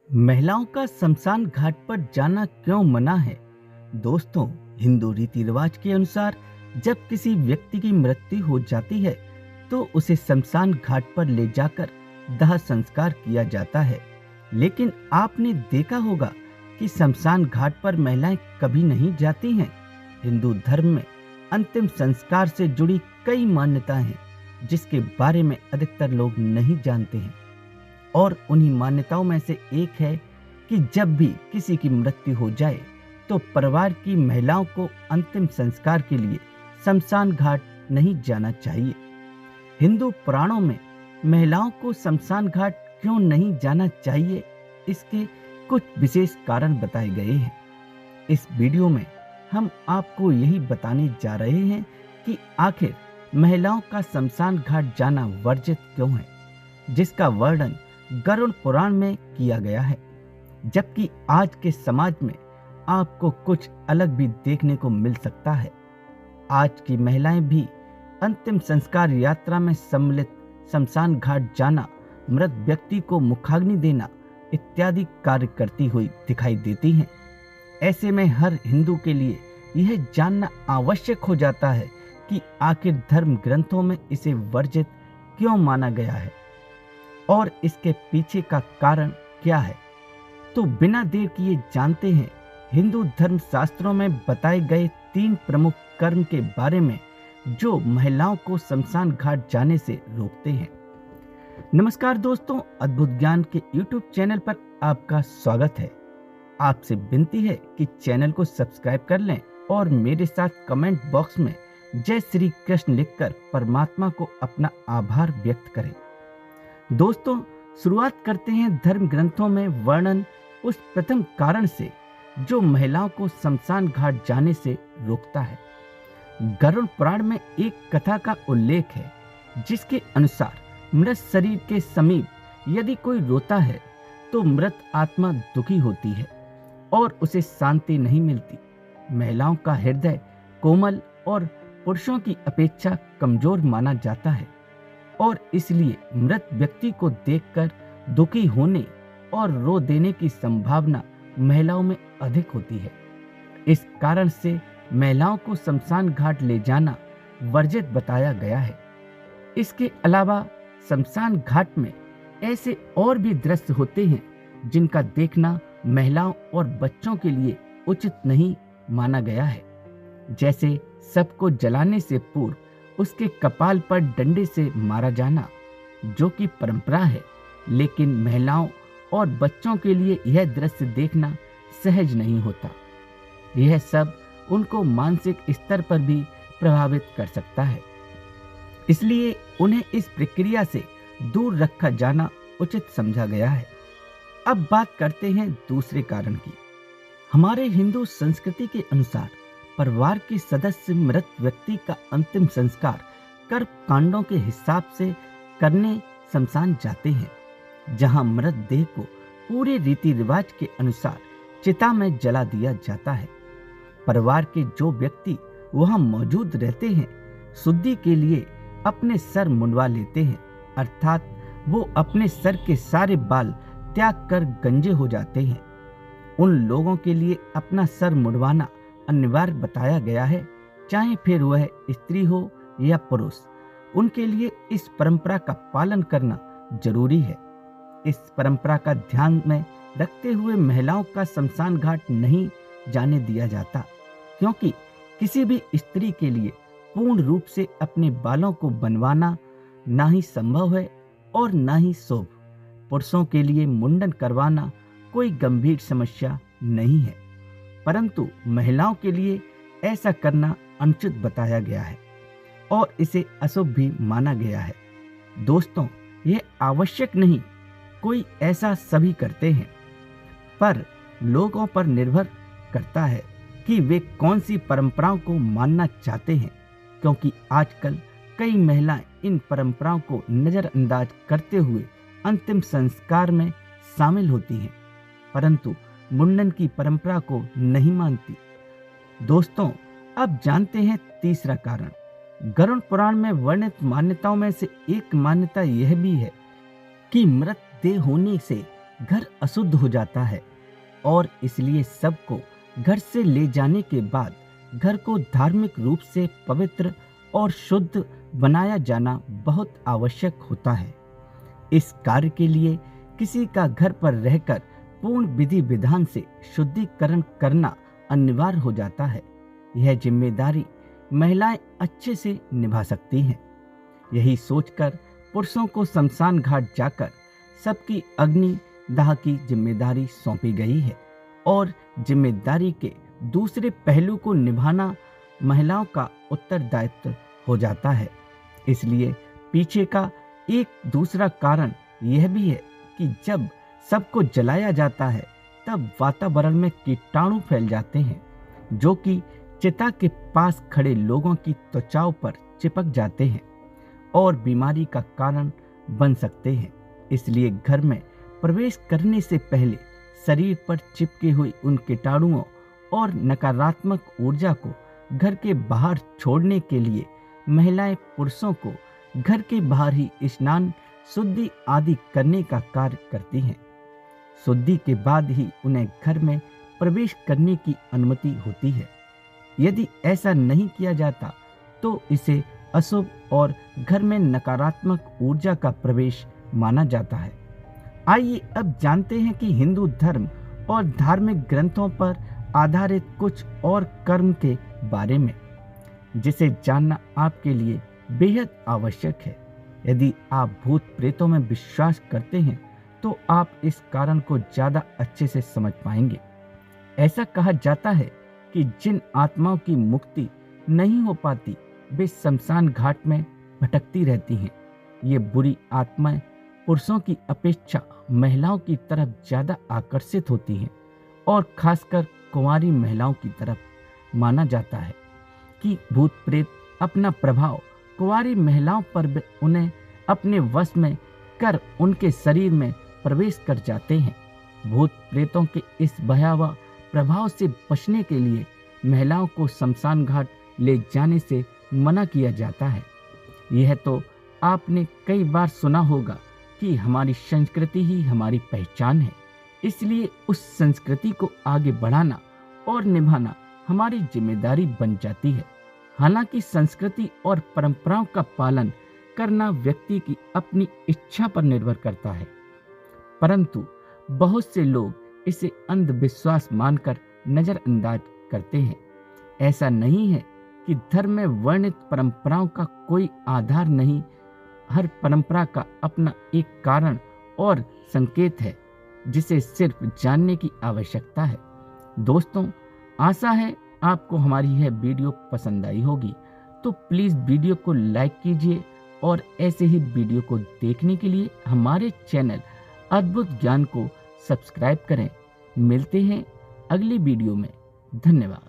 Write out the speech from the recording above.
महिलाओं का शमशान घाट पर जाना क्यों मना है? दोस्तों, हिंदू रीति रिवाज के अनुसार जब किसी व्यक्ति की मृत्यु हो जाती है तो उसे शमशान घाट पर ले जाकर दाह संस्कार किया जाता है। लेकिन आपने देखा होगा कि शमशान घाट पर महिलाएं कभी नहीं जाती हैं। हिंदू धर्म में अंतिम संस्कार से जुड़ी कई मान्यताएं हैं जिसके बारे में अधिकतर लोग नहीं जानते हैं। और उन्हीं मान्यताओं में से एक है कि जब भी किसी की मृत्यु हो जाए तो परिवार की महिलाओं को अंतिम संस्कार के लिए शमशान घाट नहीं जाना चाहिए। हिंदू पुराणों में महिलाओं को शमशान घाट क्यों नहीं जाना चाहिए, इसके कुछ विशेष कारण बताए गए हैं। इस वीडियो में हम आपको यही बताने जा रहे हैं कि आखिर महिलाओं का शमशान घाट जाना वर्जित क्यों है, जिसका वर्णन गरुड़ पुराण में किया गया है। जबकि आज के समाज में आपको कुछ अलग भी देखने को मिल सकता है। आज की महिलाएं भी अंतिम संस्कार यात्रा में सम्मिलित शमशान घाट जाना, मृत व्यक्ति को मुखाग्नि देना इत्यादि कार्य करती हुई दिखाई देती हैं। ऐसे में हर हिंदू के लिए यह जानना आवश्यक हो जाता है कि आखिर धर्म ग्रंथों में इसे वर्जित क्यों माना गया है और इसके पीछे का कारण क्या है। तो बिना देर किए जानते हैं हिंदू धर्म शास्त्रों में बताए गए 3 प्रमुख कर्म के बारे में जो महिलाओं को शमशान घाट जाने से रोकते हैं। नमस्कार दोस्तों, अद्भुत ज्ञान के YouTube चैनल पर आपका स्वागत है। आपसे विनती है कि चैनल को सब्सक्राइब कर लें और मेरे साथ कमेंट बॉक्स में जय श्री कृष्ण लिखकर परमात्मा को अपना आभार व्यक्त करें। दोस्तों, शुरुआत करते हैं धर्म ग्रंथों में वर्णन उस प्रथम कारण से जो महिलाओं को शमशान घाट जाने से रोकता है। गरुड़ पुराण में एक कथा का उल्लेख है जिसके अनुसार मृत शरीर के समीप यदि कोई रोता है तो मृत आत्मा दुखी होती है और उसे शांति नहीं मिलती। महिलाओं का हृदय कोमल और पुरुषों की अपेक्षा कमजोर माना जाता है और इसलिए मृत व्यक्ति को देखकर दुखी होने और रो देने की संभावना महिलाओं में अधिक होती है। इस कारण से महिलाओं को शमशान घाट ले जाना वर्जित बताया गया है। इसके अलावा शमशान घाट में ऐसे और भी दृश्य होते हैं जिनका देखना महिलाओं और बच्चों के लिए उचित नहीं माना गया है। जैसे सबको जलाने से पूर्व उसके कपाल पर डंडे से मारा जाना, जो कि परंपरा है, लेकिन महिलाओं और बच्चों के लिए यह दृश्य देखना सहज नहीं होता। यह सब उनको मानसिक स्तर पर भी प्रभावित कर सकता है, इसलिए उन्हें इस प्रक्रिया से दूर रखा जाना उचित समझा गया है। अब बात करते हैं दूसरे कारण की। हमारे हिंदू संस्कृति के अनुसार परिवार के सदस्य मृत व्यक्ति का अंतिम संस्कार कर्म कांडों के हिसाब से करने शमशान जाते हैं, जहां मृत देह को पूरे रीति रिवाज के अनुसार चिता में जला दिया जाता है। परिवार के जो व्यक्ति वहां मौजूद रहते हैं शुद्धि के लिए अपने सर मुंडवा लेते हैं, अर्थात वो अपने सर के सारे बाल त्याग कर गंजे हो जाते हैं। उन लोगों के लिए अपना सर मुंडवाना अनिवार्य बताया गया है, चाहे फिर वह स्त्री हो या पुरुष। उनके लिए इस परंपरा का पालन करना जरूरी है। इस परंपरा का ध्यान में रखते हुए महिलाओं का शमशान घाट नहीं जाने दिया जाता, क्योंकि किसी भी स्त्री के लिए पूर्ण रूप से अपने बालों को बनवाना ना ही संभव है और ना ही शुभ। पुरुषों के लिए मुंडन करवाना कोई गंभीर समस्या नहीं है, परंतु महिलाओं के लिए ऐसा करना अनुचित बताया गया है और इसे अशुभ भी माना गया है। दोस्तों, यह आवश्यक नहीं, कोई ऐसा सभी करते हैं, पर लोगों पर निर्भर करता है कि वे कौन सी परंपराओं को मानना चाहते हैं, क्योंकि आजकल कई महिलाएं इन परंपराओं को नजरअंदाज करते हुए अंतिम संस्कार में शामिल होती हैं, परंतु मुंडन की परंपरा को नहीं मानती। दोस्तों, अब जानते हैं तीसरा कारण। गरुड़ पुराण में वर्णित मान्यताओं में से एक मान्यता यह भी है कि मृत देह होने से घर अशुद्ध हो जाता है और इसलिए सबको घर से ले जाने के बाद घर को धार्मिक रूप से पवित्र और शुद्ध बनाया जाना बहुत आवश्यक होता है। इस कार्य के लिए किसी का घर पर रहकर पूर्ण विधि विधान से शुद्धिकरण करना अनिवार्य हो जाता है। यह जिम्मेदारी महिलाएं अच्छे से निभा सकती हैं। यही सोचकर पुरुषों को शमशान घाट जाकर सबकी अग्नि दाह की जिम्मेदारी सौंपी गई है और जिम्मेदारी के दूसरे पहलू को निभाना महिलाओं का उत्तरदायित्व हो जाता है। इसलिए पीछे का एक दूसरा कारण यह भी है कि जब सबको जलाया जाता है तब वातावरण में कीटाणु फैल जाते हैं जो कि चिता के पास खड़े लोगों की त्वचाओं पर चिपक जाते हैं और बीमारी का कारण बन सकते हैं। इसलिए घर में प्रवेश करने से पहले शरीर पर चिपके हुए उन कीटाणुओं और नकारात्मक ऊर्जा को घर के बाहर छोड़ने के लिए महिलाएं पुरुषों को घर के बाहर ही स्नान शुद्धि आदि करने का कार्य करती हैं। शुद्धि के बाद ही उन्हें घर में प्रवेश करने की अनुमति होती है। यदि ऐसा नहीं किया जाता तो इसे अशुभ और घर में नकारात्मक ऊर्जा का प्रवेश माना जाता है। आइए अब जानते हैं कि हिंदू धर्म और धार्मिक ग्रंथों पर आधारित कुछ और कर्म के बारे में, जिसे जानना आपके लिए बेहद आवश्यक है। यदि आप भूत प्रेतों में विश्वास करते हैं तो आप इस कारण को ज्यादा अच्छे से समझ पाएंगे। ऐसा कहा जाता है कि जिन आत्माओं की मुक्ति नहीं हो पाती वे शमशान घाट में भटकती रहती हैं। ये बुरी आत्माएं पुरुषों की अपेक्षा महिलाओं की तरफ ज्यादा आकर्षित होती हैं और खासकर कुंवारी महिलाओं की तरफ माना जाता है कि भूत प्रेत अपना प्रभाव कुंवारी महिलाओं पर उन्हें अपने वश में कर उनके शरीर में प्रवेश कर जाते हैं। भूत प्रेतों के इस भयावह प्रभाव से बचने के लिए महिलाओं को शमशान घाट ले जाने से मना किया जाता है। यह तो आपने कई बार सुना होगा कि हमारी संस्कृति ही हमारी पहचान है, इसलिए उस संस्कृति को आगे बढ़ाना और निभाना हमारी जिम्मेदारी बन जाती है। हालांकि संस्कृति और परंपराओं का पालन करना व्यक्ति की अपनी इच्छा पर निर्भर करता है, परंतु बहुत से लोग इसे अंधविश्वास मानकर नजरअंदाज करते हैं। ऐसा नहीं है कि धर्म में वर्णित परंपराओं का कोई आधार नहीं। हर परंपरा का अपना एक कारण और संकेत है जिसे सिर्फ जानने की आवश्यकता है। दोस्तों, आशा है आपको हमारी यह वीडियो पसंद आई होगी, तो प्लीज वीडियो को लाइक कीजिए और ऐसे ही वीडियो को देखने के लिए हमारे चैनल अद्भुत ज्ञान को सब्सक्राइब करें। मिलते हैं अगली वीडियो में। धन्यवाद।